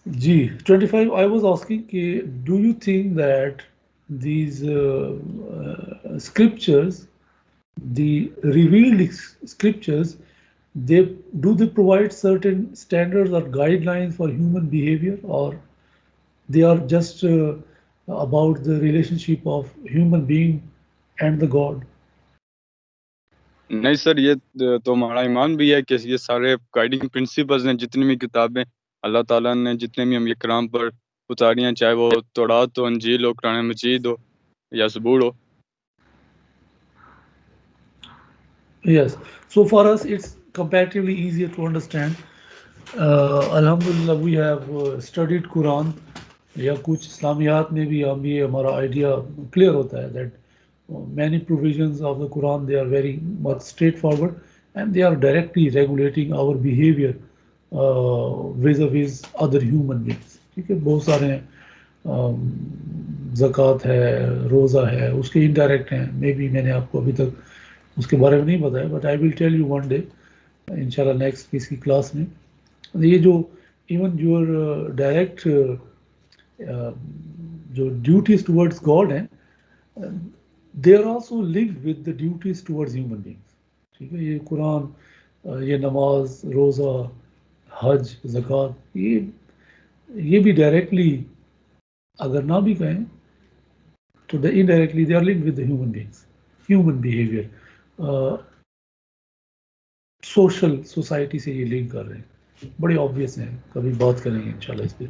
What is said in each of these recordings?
Ji 25 I was asking कि do you think that these scriptures, the revealed scriptures, they they provide certain standards or guidelines for human behavior, or they are just about the relationship of human being and the God? नहीं sir, ये तो हमारा ईमान भी है कि ये सारे guiding principles हैं, जितनी भी किताबें अल्लाह ताला ने, जितने भी हम ये कलाम पर उतारी हैं, चाहे वो तौरात हो, अंजील हो, कुरान मजीद हो या ज़बूर हो। Yes. So for us, it's comparatively easier to understand. Alhamdulillah, we have studied Quran. या कुछ इस्लामियात में भी हम ये हमारा आइडिया क्लियर होता है that many provisions of the Quran, they are very much straightforward, and they are directly regulating our behavior vis-a-vis other human beings. ठीक है, बहुत सारे हैं, ज़कात है, रोज़ा है, उसके इनडायरेक्ट हैं, मे बी मैंने आपको अभी तक उसके बारे में नहीं बताया, but I will tell you one day इंशाल्लाह नेक्स्ट इसकी क्लास में। ये जो इवन योर डायरेक्ट जो ड्यूटीज टुवर्ड्स गॉड हैं, they are also linked with the duties towards human beings. ठीक है, ये कुरान, ये नमाज, रोज़ा, हज, ज़कात, ये भी डायरेक्टली अगर ना भी कहें तो indirectly they are linked with the human beings, human behaviour, social society से ये लिंक कर रहे हैं, बड़े ऑब्वियस हैं, कभी बात करेंगे इंशाल्लाह इस पे।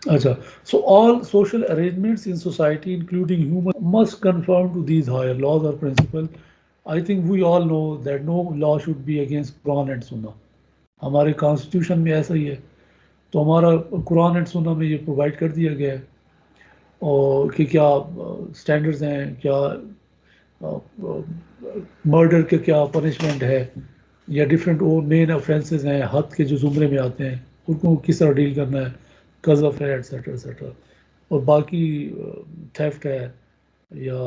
अच्छा, so all social arrangements in society, including human, must conform to these higher laws or principles. I think we all know that no law should be against Quran and Sunnah. हमारे constitution में ऐसा ही है, तो हमारा Quran and सुन्ना में ये provide कर दिया गया है, और कि क्या स्टैंडर्ड्स हैं, क्या मर्डर के क्या पनिशमेंट है, या डिफरेंट वो मेन ऑफेंसेस हैं हद के जो ज़ुमरे में आते हैं, उनको किस तरह डील करना है, कज़फ है, एट्सट्रा एट्सट्रा, और बाकी थेफ्ट है, या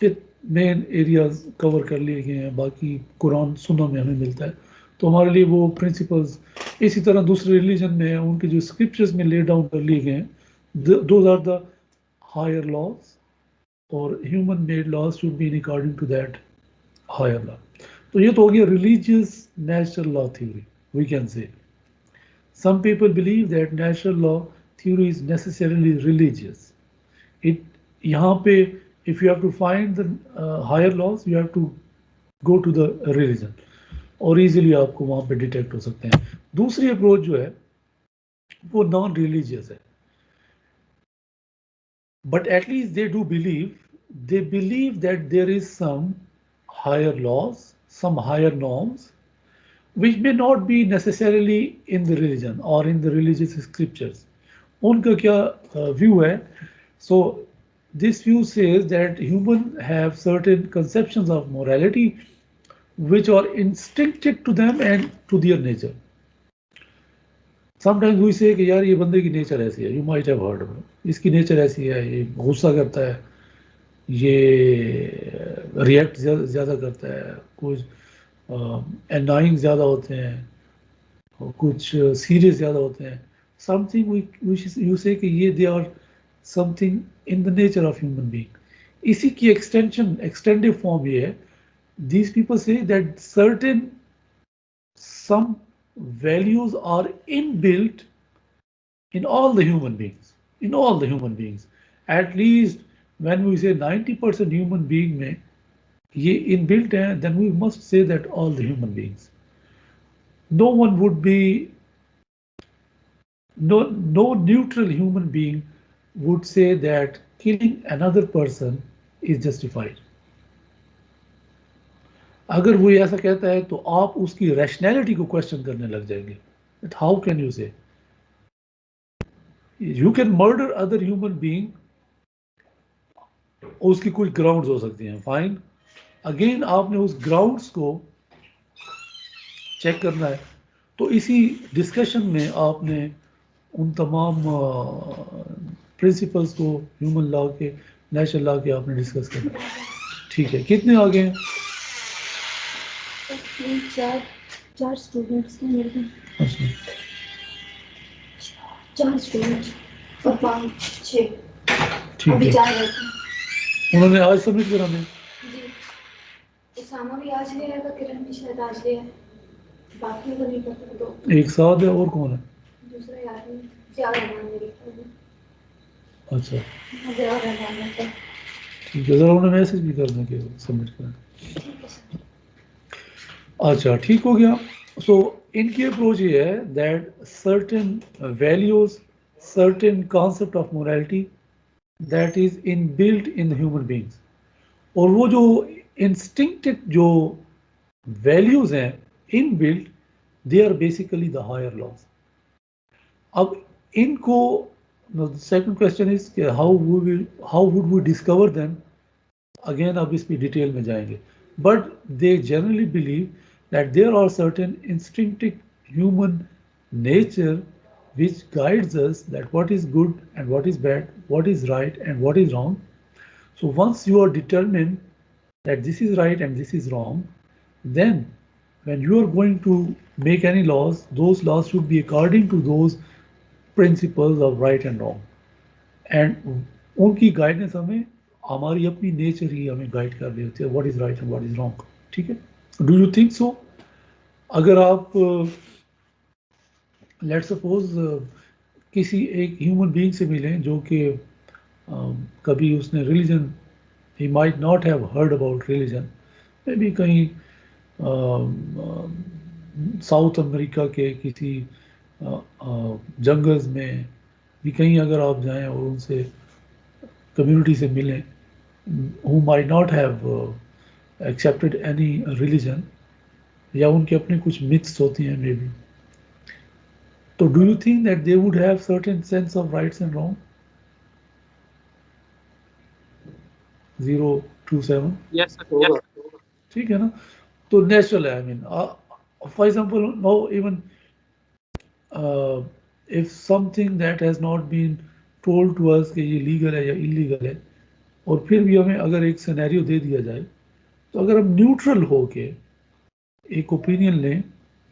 ये मेन एरियाज कवर कर लिए गए हैं, बाकी कुरान सुन्ना में हमें मिलता है। तो हमारे लिए वो प्रिंसिपल्स इसी तरह दूसरे रिलीजन में उनके जो स्क्रिप्चर्स में ले डाउन कर लिए गए हैं, those are the higher laws, और human made laws should be in according to that higher law. तो ये तो हो गया religious natural law theory, we can say. Some people believe that natural law theory is necessarily religious. It यहाँ पे if you have to find the higher laws, you have to go to the religion, और easily आपको वहाँ पे detect हो सकते हैं। दूसरी अप्रोच जो है वो नॉन रिलीजियस है, but at least they do believe, they believe that there is some higher laws, some higher norms, which may not be necessarily in the religion or in the religious scriptures. उनका क्या view है? So this view says that humans have certain conceptions of morality which are instinctive to them and to their nature. Sometimes we say कि यार ये बंदे की nature ऐसी है, यू माइट हैव हर्ड, इसकी नेचर ऐसी है, ये गुस्सा करता है, ये रिएक्ट ज़्यादा करता है, कुछ एनाइंग ज़्यादा होते हैं, और कुछ सीरियस ज़्यादा होते हैं। समथिंग विच यू से कि ये they are something in the nature of human being. इसी की एक्सटेंशन, एक्सटेंडिव फॉर्म ये है, these people say that certain some values are inbuilt in all the human beings, in all the human beings, at least when we say 90% human being में ये inbuilt है, then we must say that all the human beings, no one would be, no neutral human being would say that killing another person is justified. अगर वो ऐसा कहता है तो आप उसकी रैशनैलिटी को क्वेश्चन करने लग जाएंगे, that how can you say, you can murder other human being, उसकी कुछ ग्राउंड्स हो सकती हैं, फाइन, अगेन आपने उस ग्राउंड्स को चेक करना है। तो इसी डिस्कशन में आपने उन तमाम प्रिंसिपल्स को, ह्यूमन लॉ के, नेचुरल लॉ के आपने डिस्कस करना है। ठीक है, कितने आगे हैं? चार चार स्टूडेंट्स हैं मेरे। अच्छा, 4 स्टूडेंट और 5-6 ठीक अभी है, 4 रहते हैं उन्होंने आज सबमिट कराने हैं? जी। इसामा भी आज ले आएगा, किरण भी शायद आज ले आए, बाकी को नहीं पता। तो एक साथ है और कौन है? दूसरा याद नहीं, ज़्यादा रहमान मेरे ख्याल में। अच्छा ज़्यादा रहमान रहता है। ठीक है, ज़रा उन्हें मैसेज भी कर दें कि सबमिट करें। ठीक है सर। अच्छा ठीक हो गया। सो इनकी अप्रोच ये है that certain values, certain concept of morality that is in built in human beings, और वो जो इंस्टिंक्टिव जो वैल्यूज हैं in built, they are basically the higher laws. अब इनको second question is how would we discover them, again अब इस पे डिटेल में जाएंगे, but they generally believe that there are certain instinctive human nature which guides us that what is good and what is bad, what is right and what is wrong. So once you are determined that this is right and this is wrong, then when you are going to make any laws, those laws should be according to those principles of right and wrong. And उनकी guidance हमें हमारी अपनी nature ही हमें guide कर रही होती है, what is right and what is wrong. ठीक है, डू यू थिंक सो? अगर आप लेट सपोज किसी एक ह्यूमन बीइंग से मिलें जो कि कभी उसने religion, he might not have heard about religion, may be कहीं साउथ अमेरिका के किसी जंगल्स में भी कहीं अगर आप जाएं और उनसे कम्युनिटी से मिलें who might not have accepted any religion, या उनके अपने कुछ मिथ्स होती हैं मे बी, तो do you think that they would have certain sense of rights and wrong? 027 yes sir. होगा। ठीक है ना, तो नेचुरल है। I mean for example no even if something that has not been told to us कि ये legal है या इलीगल है, और फिर भी हमें अगर एक सिनेरियो दे दिया जाए, तो अगर हम न्यूट्रल हो के एक ओपिनियन लें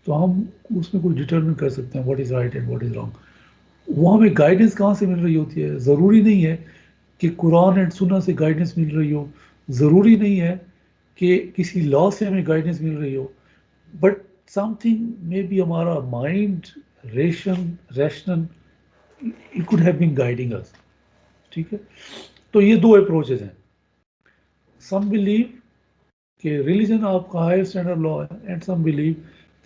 तो हम उसमें कुछ डिटरमिन कर सकते हैं what is right and what is wrong. वो हमें गाइडेंस कहाँ से मिल रही होती है? ज़रूरी नहीं है कि कुरान एंड सुन्ना से गाइडेंस मिल रही हो, ज़रूरी नहीं है कि किसी लॉ से हमें गाइडेंस मिल रही हो, बट समथिंग मे बी हमारा mind rational, it could have been guiding us. ठीक है, तो ये दो अप्रोचेज हैं। सम बिलीव कि रिलीजन आपका हायर स्टैंडर्ड लॉ है, and some believe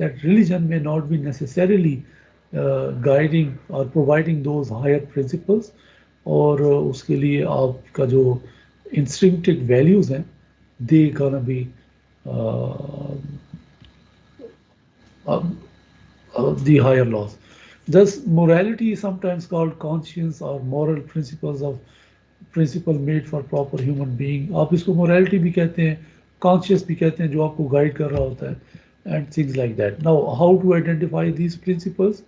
that religion may not be necessarily guiding और प्रोवाइडिंग दोज हायर प्रिंसिपल्स, और उसके लिए आपका जो इंस्टिंक्टिव वैल्यूज हैं they gonna be the higher laws. Thus, morality is sometimes called conscience or moral principles of principle made for proper human being. आप इसको morality भी कहते हैं, conscious भी कहते हैं, जो आपको guide कर रहा होता है, and things like that. Now, how to identify these principles?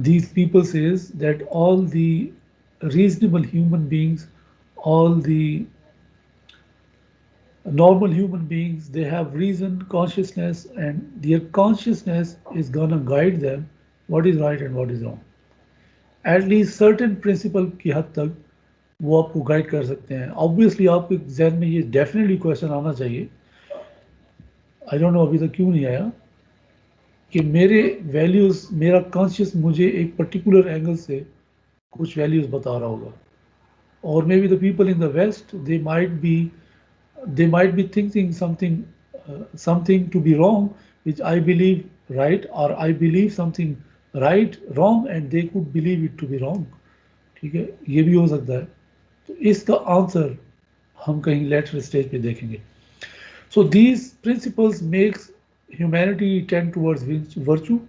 These people says that all the reasonable human beings, all the normal human beings, they have reason, consciousness, and their consciousness is gonna guide them what is right and what is wrong. At least certain principle की हद तक वो आपको guide कर सकते हैं। Obviously आपके जहन में ये डेफिनेटली क्वेश्चन आना चाहिए, आई डोंट नो अभी तक क्यों नहीं आया, कि मेरे वैल्यूज़, मेरा कॉन्शियस मुझे एक पर्टिकुलर एंगल से कुछ वैल्यूज़ बता रहा होगा, और maybe the people in the west they might be thinking something to be wrong which I believe right, or I believe something right wrong and they could believe it to be wrong। ठीक है, ये भी हो सकता है। तो इसका answer हम कहीं लेटर स्टेज पे देखेंगे। So these principles makes humanity tend towards virtue.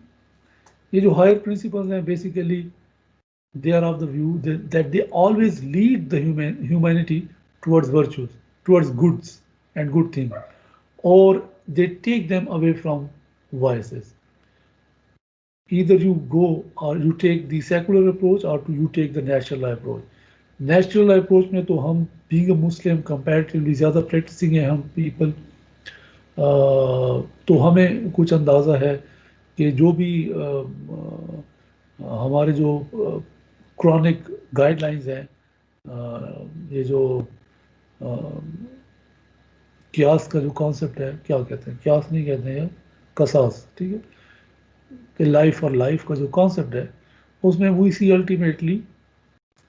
ये जो हायर प्रिंसिपल्स हैं basically they are of the view that they always lead the humanity towards virtues, towards goods and good things, or they take them away from vices. Either you go or you take the secular approach or you take the natural approach. Natural approach में तो हम being a Muslim comparatively ज़्यादा practicing है हम people, तो हमें कुछ अंदाज़ा है कि जो भी हमारे जो क्रॉनिक गाइडलाइंस हैं, ये जो क्यास का जो कॉन्सेप्ट है, क्या कहते हैं, क्यास नहीं कहते हैं, कसास, ठीक है, कि लाइफ और लाइफ का जो कॉन्सेप्ट है, उसमें वो इसी अल्टीमेटली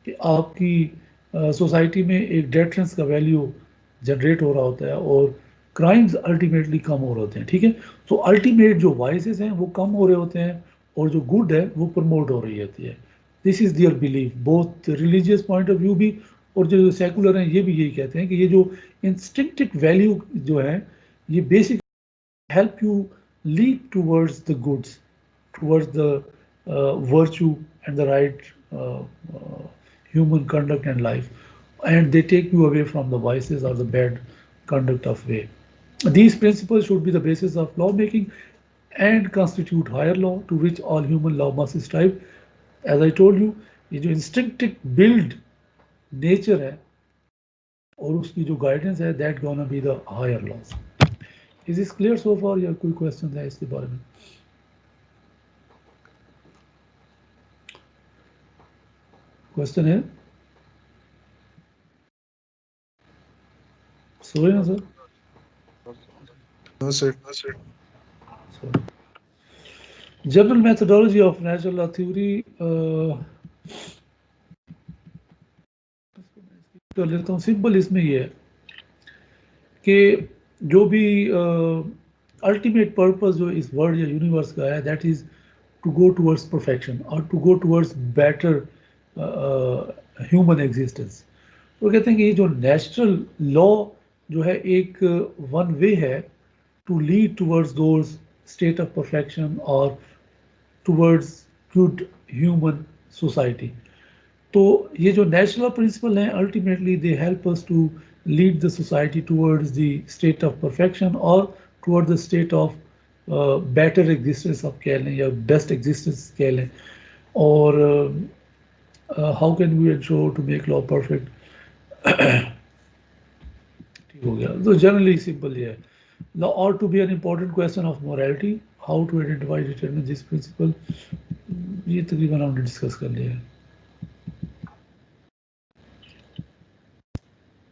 कि आपकी सोसाइटी में एक डेटरेंस का वैल्यू जनरेट हो रहा होता है और क्राइम्स अल्टीमेटली कम हो रहे होते हैं, ठीक है। तो अल्टीमेट जो वाइसेस हैं वो कम हो रहे होते हैं और जो गुड है वो प्रमोट हो रही होती है। This is their belief, both religious point of view भी और जो सेकुलर हैं ये भी यही कहते हैं कि ये जो इंस्टिंक्टिव वैल्यू जो है ये basic help you lead towards the goods, towards the virtue and the right human conduct and life, and they take you away from the vices or the bad conduct of way. These principles should be the basis of lawmaking and constitute higher law to which all human law must strive. As I told you, ये जो instinctive build nature है और उसकी जो guidance है, that gonna be the higher laws. Is this clear so far या कोई question है इसके बारे में? क्वेश्चन है? सोए ना sir? No, sir. General methodology of natural law theory कर लेता हूँ। सिंपल इसमें ये है कि जो भी अल्टीमेट पर्पस जो इस वर्ल्ड या यूनिवर्स का है, that is to go towards perfection और to go towards better human existence. वो कहते हैं कि ये जो नेचुरल लॉ जो है एक वन वे है to lead towards those state of perfection और टुवर्ड्स गुड ह्यूमन सोसाइटी। तो ये जो नेचुरल प्रिंसिपल हैं ultimately they help us to lead the society towards the state of perfection और toward the state of better existence आप कह लें या बेस्ट एग्जिस्टेंस कह लें। और how can we ensure to make law perfect, ठीक हो गया। तो जनरली सिंपल ये है लॉ और to be an important question of morality, how to identify determine this principle, ये तकरीबन हमने डिस्कस कर लिया है।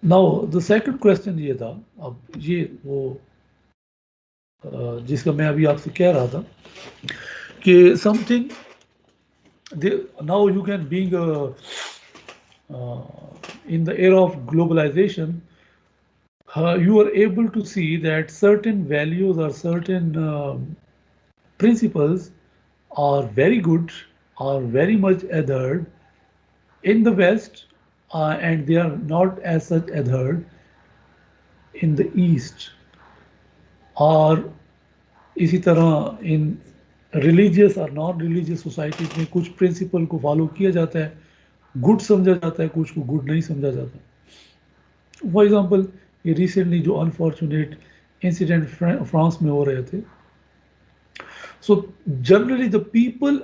नाउ द सेकंड क्वेश्चन ये था, अब ये वो जिसका मैं अभी आपसे कह रहा था कि something now you can being in the era of globalization, you are able to see that certain values or certain principles are very good, are very much adhered in the West, and they are not as such adhered in the East. और इसी तरह इन religious और non religious societies में कुछ principal को follow किया जाता है, गुड समझा जाता है, कुछ को गुड नहीं समझा जाता। फॉर एग्जांपल ये रिसेंटली जो अनफॉर्चुनेट इंसिडेंट फ्रांस में हो रहे थे, so generally the people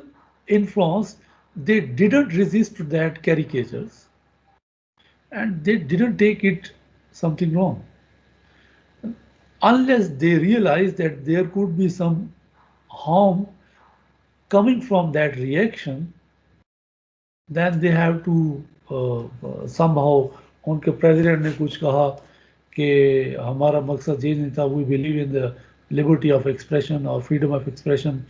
in France they didn't resist that caricatures and they didn't take it something wrong unless they realize that there could be some harm coming from that reaction, then they have to somehow उनके president ने कुछ कहा कि हमारा मकसद ये नहीं था, we believe in the liberty of expression और फ्रीडम ऑफ एक्सप्रेशन,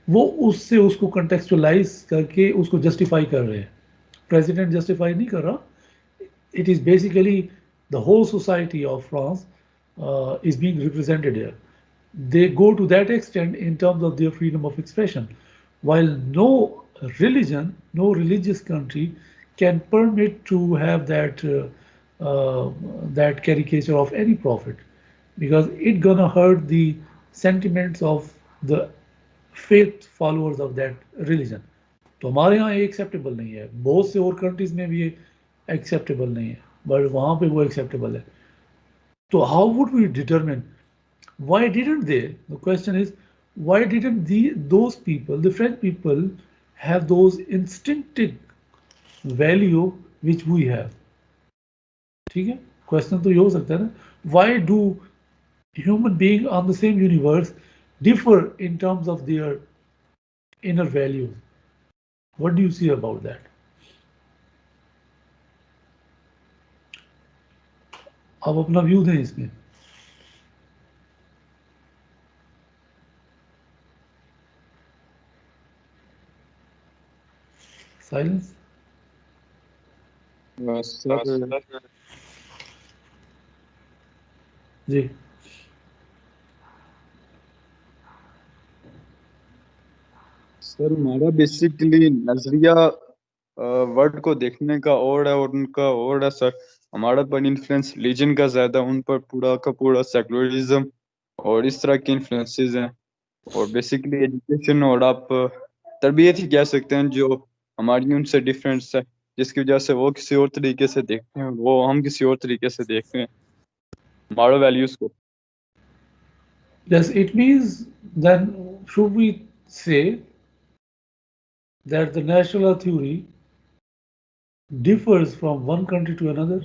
वो उससे उसको कंटेक्चुअलाइज करके उसको जस्टिफाई कर रहे हैं। प्रेसिडेंट जस्टिफाई नहीं कर रहा, it is basically the whole society of France is being represented here. They go to that extent in terms of their freedom of expression, while no religion, no religious country can permit to have that caricature of any prophet, because it gonna hurt the sentiments of the faith followers of that religion. तो हमारे यहाँ ये acceptable नहीं है, बहुत से और countries में भी ये एक्सेप्टेबल नहीं है, बट वहाँ पे वो एक्सेप्टेबल है। तो how would we determine why didn't they, the question is why didn't those people, the French people have those instinctive value which we have, ठीक है। क्वेश्चन तो ये हो सकता है ना, why do human being on the same universe differ in terms of their inner values, What do you see about that? आप अपना व्यू दें इसमें. Silence. सर जी. सर हमारा बेसिकली नजरिया वर्ड को देखने का और है और उनका और है सर. हमारा पर इन्फ्लुएंस रिलीजन का ज्यादा, उन पर पूरा का पूरा सेकुलरिज्म और इस तरह के इन्फ्लुएंसेस हैं. और बेसिकली एजुकेशन और आप तरबियत ही कह सकते हैं जो हमारी उनसे डिफरेंस है, जिसकी वजह से वो किसी और तरीके से देखते हैं, वो हम किसी और तरीके से देखते हैं हमारे वैल्यूज को. Yes, it means then should we say that the national theory differs from one country to another?